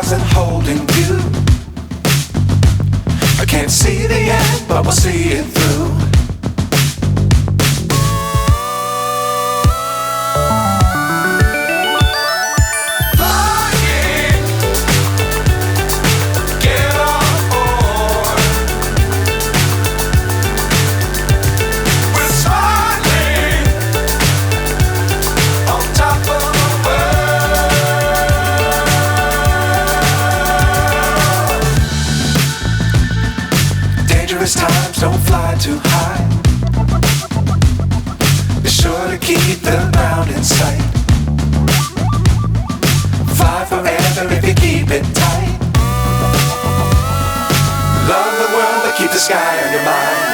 stars and holding you. I can't see the end, but we'll see it through. Times don't fly too high. Be sure to keep the ground in sight. Fly forever if you keep it tight. Love the world but keep the sky on your mind.